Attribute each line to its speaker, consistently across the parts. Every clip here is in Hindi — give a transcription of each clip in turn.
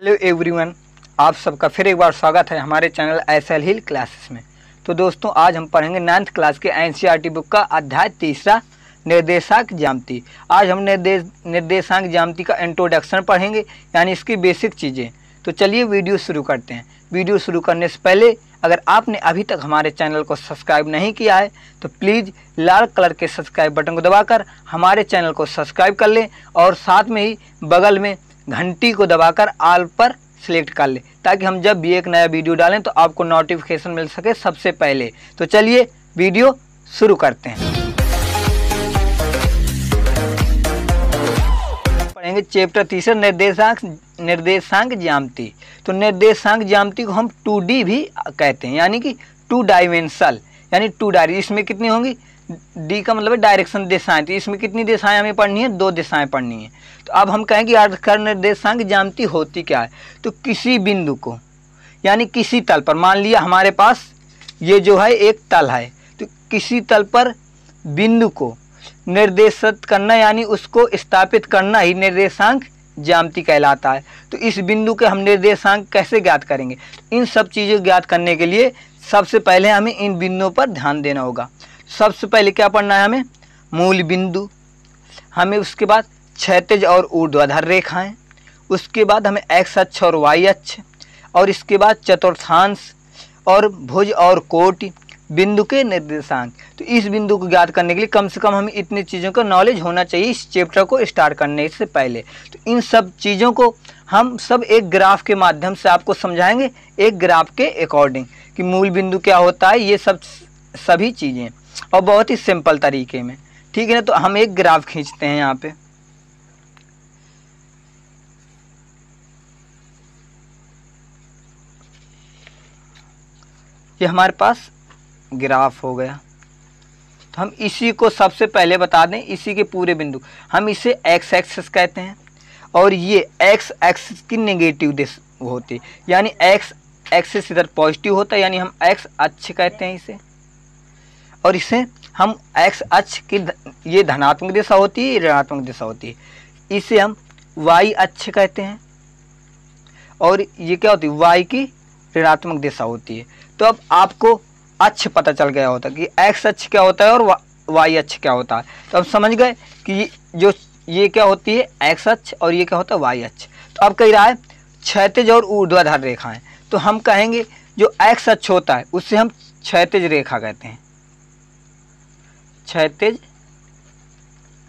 Speaker 1: हेलो एवरीवन, आप सबका फिर एक बार स्वागत है हमारे चैनल एसएल हिल क्लासेस में। तो दोस्तों, आज हम पढ़ेंगे 9th क्लास के एनसीईआरटी बुक का अध्याय 3 निर्देशांक ज्यामिति। आज हम निर्देशांक ज्यामिति का इंट्रोडक्शन पढ़ेंगे, यानी इसकी बेसिक चीज़ें। तो चलिए वीडियो शुरू करते हैं। वीडियो शुरू करने से पहले अगर आपने अभी तक हमारे चैनल को सब्सक्राइब नहीं किया है तो प्लीज़ लाल कलर के सब्सक्राइब बटन को दबाकर हमारे चैनल को सब्सक्राइब कर लें और साथ में ही बगल में घंटी को दबाकर ऑल पर सिलेक्ट कर ले, ताकि हम जब भी एक नया वीडियो डालें तो आपको नोटिफिकेशन मिल सके सबसे पहले। तो चलिए वीडियो शुरू करते हैं। पढ़ेंगे चैप्टर 3 निर्देशांक ज्यामिति। तो निर्देशांक ज्यामिति को हम 2D भी कहते हैं, यानी कि 2 डायमेंशनल, यानी 2 डायरेक्शन। इसमें कितनी होंगी? डी का मतलब है डायरेक्शन, दिशाएं। तो इसमें कितनी दिशाएं हमें पढ़नी है? 2 दिशाएं पढ़नी है। तो अब हम कहेंगे आधार निर्देशांक ज्यामिति होती क्या है। तो किसी बिंदु को, यानी किसी तल पर, मान लिया हमारे पास ये जो है एक तल है, तो किसी तल पर बिंदु को निर्देशित करना, यानी उसको स्थापित करना ही निर्देशांक ज्यामिति कहलाता है। तो इस बिंदु के हम निर्देशांक कैसे ज्ञात करेंगे? इन सब चीज़ें ज्ञात करने के लिए सबसे पहले हमें इन बिंदुओं पर ध्यान देना होगा। सबसे पहले क्या पढ़ना है हमें? मूल बिंदु। हमें उसके बाद क्षैतिज और ऊर्ध्वाधर रेखाएं, उसके बाद हमें एक्स अक्ष और वाई अक्ष, और इसके बाद चतुर्थांश और भुज और कोटि, बिंदु के निर्देशांक। तो इस बिंदु को ज्ञात करने के लिए कम से कम हमें इतनी चीज़ों का नॉलेज होना चाहिए इस चैप्टर को स्टार्ट करने से पहले। तो इन सब चीज़ों को हम सब एक ग्राफ के माध्यम से आपको समझाएंगे, एक ग्राफ के अकॉर्डिंग, कि मूल बिंदु क्या होता है, ये सब सभी चीज़ें, और बहुत ही सिंपल तरीके में। ठीक है ना? तो हम एक ग्राफ खींचते हैं यहाँ पे। ये हमारे पास ग्राफ हो गया। तो हम इसी को सबसे पहले बता दें, इसी के पूरे बिंदु हम इसे एक्स एक्सिस कहते हैं, और ये एक्स एक्सिस की नेगेटिव दिशा होती है, यानी एक्स एक्सिस इधर पॉजिटिव होता है, यानी हम एक्स अक्ष कहते हैं इसे। और इसे हम एक्स अक्ष की ये धनात्मक दिशा होती है, ये ऋणात्मक दिशा होती है, इसे हम वाई अक्ष कहते हैं। और ये क्या होती है? वाई की ऋणात्मक दिशा होती है। तो अब आपको अक्ष पता चल गया होता है कि एक्स अक्ष क्या होता है और वाई अक्ष क्या होता है। तो अब समझ गए कि ये क्या होती है? एक्स अक्ष, और ये क्या होता है? वाई अक्ष। तो अब कह रहा है क्षैतिज और ऊर्ध्वाधर रेखाएं। तो हम कहेंगे जो एक्स अक्ष होता है उससे हम क्षैतिज रेखा कहते हैं, क्षैतिज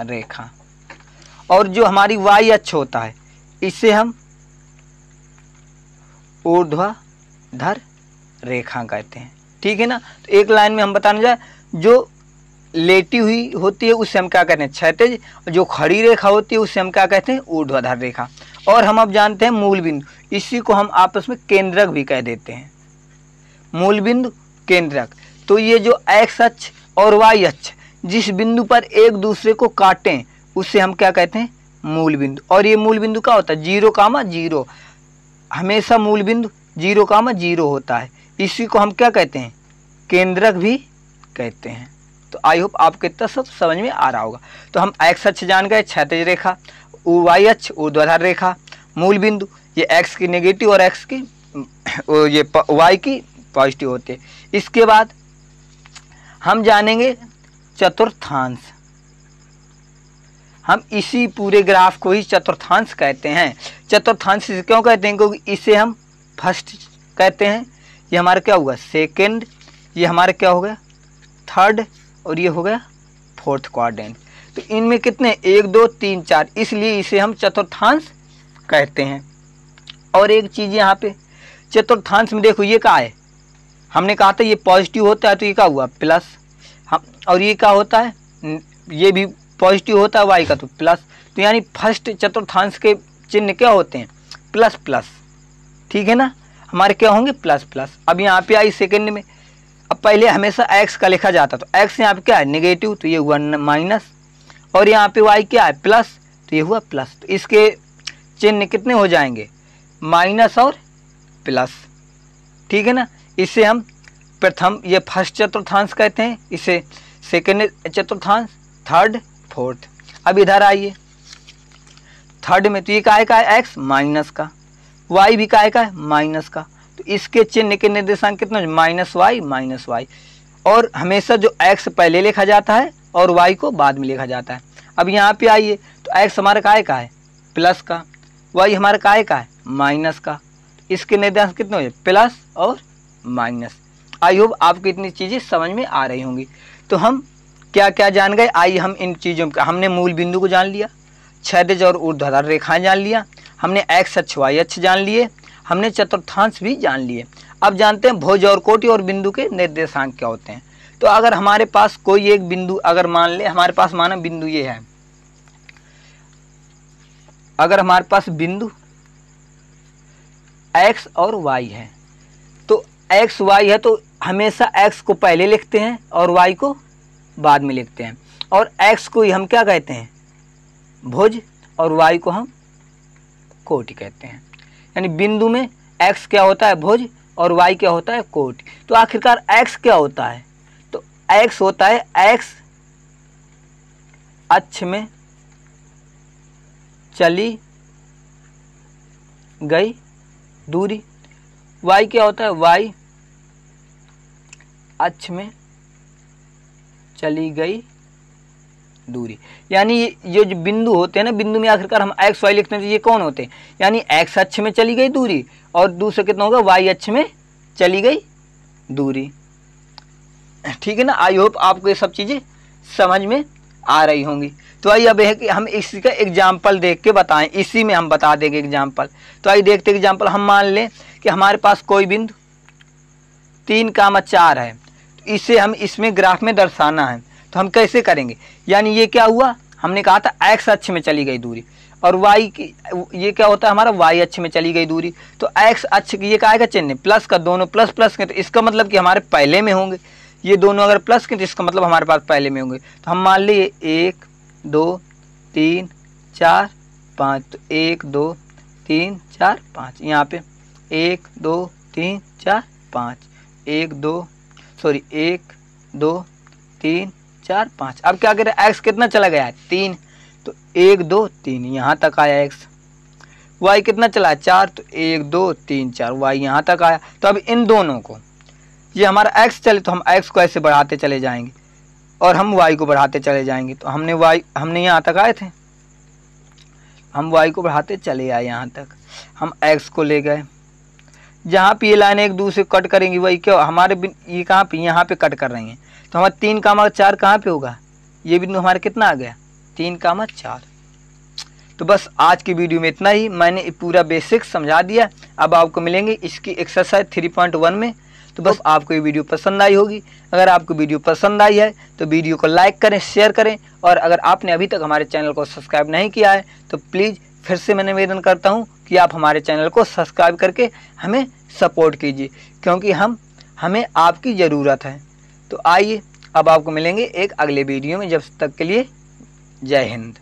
Speaker 1: रेखा। और जो हमारी वाई अक्ष होता है इसे हम ऊर्ध्वाधर रेखा कहते हैं। ठीक है ना? तो एक लाइन में हम बताने जाए, जो लेटी हुई होती है उसे हम क्या कहते हैं? क्षैतिज। और जो खड़ी रेखा होती है उसे हम क्या कहते हैं? ऊर्ध्वाधर रेखा। और हम अब जानते हैं मूल बिंदु, इसी को हम आपस में केंद्रक भी कह देते हैं, मूल बिंदु, केंद्रक। तो ये जो एक्स अक्ष और वाई अक्ष जिस बिंदु पर एक दूसरे को काटें उसे हम क्या कहते हैं? मूल बिंदु। और ये मूल बिंदु क्या होता है? 0,0। हमेशा मूल बिंदु 0,0 होता है। इसी को हम क्या कहते हैं? केंद्रक भी कहते हैं। तो आई होप आपको इतना सब समझ में आ रहा होगा। तो हम एक्स अक्ष जान गए, क्षैतिज रेखा, वाई अक्ष ऊर्ध्वाधर रेखा, मूल बिंदु ये एक्स की नेगेटिव और एक्स की ये वाई की पॉजिटिव होते हैं। इसके बाद हम जानेंगे चतुर्थांश। हम इसी पूरे ग्राफ को ही चतुर्थांश कहते हैं। चतुर्थांश इसे क्यों कहते हैं? क्योंकि इसे हम फर्स्ट कहते हैं, ये हमारा क्या हुआ? सेकंड, ये हमारा क्या हो गया? थर्ड, और ये हो गया फोर्थ क्वाड्रेंट। तो इनमें कितने? 1 2 3 4, इसलिए इसे हम चतुर्थांश कहते हैं। और एक चीज़ यहाँ पे चतुर्थांश में देखो, ये क्या है? हमने कहा था ये पॉजिटिव होता है, तो ये क्या हुआ? प्लस। हम और ये क्या होता है? ये भी पॉजिटिव होता है वाई का, तो प्लस। तो यानी फर्स्ट चतुर्थांश के चिन्ह क्या होते हैं? Plus plus. ठीक है ना? हमारे क्या होंगे? Plus plus. अब यहाँ पे आई सेकंड में, अब पहले हमेशा एक्स का लिखा जाता, तो एक्स यहाँ पे क्या है? नेगेटिव, तो ये हुआ माइनस। और यहाँ पे वाई क्या है? प्लस, तो ये हुआ प्लस। तो इसके चिन्ह कितने हो जाएंगे? माइनस और प्लस। ठीक है ना? इसे हम प्रथम, ये फर्स्ट चतुर्थांश कहते हैं, इसे सेकंड चतुर्थांश, थर्ड, फोर्थ। अब इधर आइए, थर्ड में तो ये का है एक्स माइनस का, y भी काहे का है, माइनस का। तो इसके चिन्ह के निर्देशांक कितना, माइनस वाई। और हमेशा जो x पहले लिखा जाता है और y को बाद में लिखा जाता है। अब यहाँ पे आइए तो x हमारा काहे का है, प्लस का, y हमारा काहे का है, माइनस का। इसके निर्देशांक कितने हो, प्लस और माइनस। आई होप आपको इतनी चीज़ें समझ में आ रही होंगी। तो हम क्या क्या जान गए, आइए हम इन चीज़ों का, हमने मूल बिंदु को जान लिया, क्षैतिज और ऊर्ध्वाधर रेखाएं जान लिया, हमने x अक्ष y अक्ष जान लिए, हमने चतुर्थांश भी जान लिए। अब जानते हैं भुज और कोटि और बिंदु के निर्देशांक क्या होते हैं। तो अगर हमारे पास कोई एक बिंदु, अगर मान ले हमारे पास, माना बिंदु ये है, अगर हमारे पास बिंदु x और y है, तो x y है तो हमेशा x को पहले लिखते हैं और y को बाद में लिखते हैं। और x को ही हम क्या कहते हैं, भुज, और y को हम कोटि कहते हैं। यानी बिंदु में x क्या होता है, भुज, और y क्या होता है, कोटि। तो आखिरकार x क्या होता है, तो x होता है x अक्ष में चली गई दूरी, y क्या होता है, y अक्ष में चली गई दूरी। यानी ये जो बिंदु होते हैं ना, बिंदु में आखिरकार हम x y लिखते हैं, तो ये कौन होते हैं, यानी x अक्ष में चली गई दूरी, और दूसरा कितना होगा, y अक्ष में चली गई दूरी। ठीक है ना। आई होप आपको ये सब चीज़ें समझ में आ रही होंगी। तो आइए अब है कि हम इसी का एग्जाम्पल देख के बताएं, इसी में हम बता देंगे एग्जाम्पल। तो आइए देखते हैं एग्जाम्पल। हम मान लें कि हमारे पास कोई बिंदु 3,4 है, तो इसे हम इसमें ग्राफ में दर्शाना है। तो हम कैसे करेंगे, यानी ये क्या हुआ, हमने कहा था x अक्ष में चली गई दूरी, और y की, ये क्या होता है हमारा, y अक्ष में चली गई दूरी। तो x अक्ष की ये का चिन्ह प्लस का, दोनों प्लस प्लस के, तो इसका मतलब कि हमारे पहले में होंगे। ये दोनों अगर प्लस के तो इसका मतलब हमारे पास पहले में होंगे। तो हम मान लिए 1 2 3 4 5, तो 1 2 3 4 5, यहाँ पे 1 2 3 4 5, 1 2 3 4 5। अब क्या करें, x कितना चला गया है, 3, तो 1 2 3 यहाँ तक आया x। y कितना चला है, 4, तो 1 2 3 4, y यहाँ तक आया। तो अब इन दोनों को, ये हमारा x चले तो हम x को ऐसे बढ़ाते चले जाएंगे और हम y को बढ़ाते चले जाएंगे। तो हमने यहाँ तक आए थे, हम y को बढ़ाते चले आए यहाँ तक, हम x को ले गए। जहाँ पे ये लाइन एक दूसरे कट करेंगी, वही क्या हमारे ये कहाँ पे, यहाँ पे कट कर रही हैं। तो हमारा 3,4 कहाँ पे होगा, ये बिंदु हमारा कितना आ गया, 3,4। तो बस आज की वीडियो में इतना ही, मैंने पूरा बेसिक समझा दिया। अब आपको मिलेंगे इसकी एक्सरसाइज 3.1 में। तो बस आपको ये वीडियो पसंद आई होगी। अगर आपको वीडियो पसंद आई है तो वीडियो को लाइक करें, शेयर करें, और अगर आपने अभी तक हमारे चैनल को सब्सक्राइब नहीं किया है तो प्लीज़ फिर से मैं निवेदन करता हूँ कि आप हमारे चैनल को सब्सक्राइब करके हमें सपोर्ट कीजिए, क्योंकि हमें आपकी ज़रूरत है। तो आइए अब आपको मिलेंगे एक अगले वीडियो में, जब तक के लिए जय हिंद।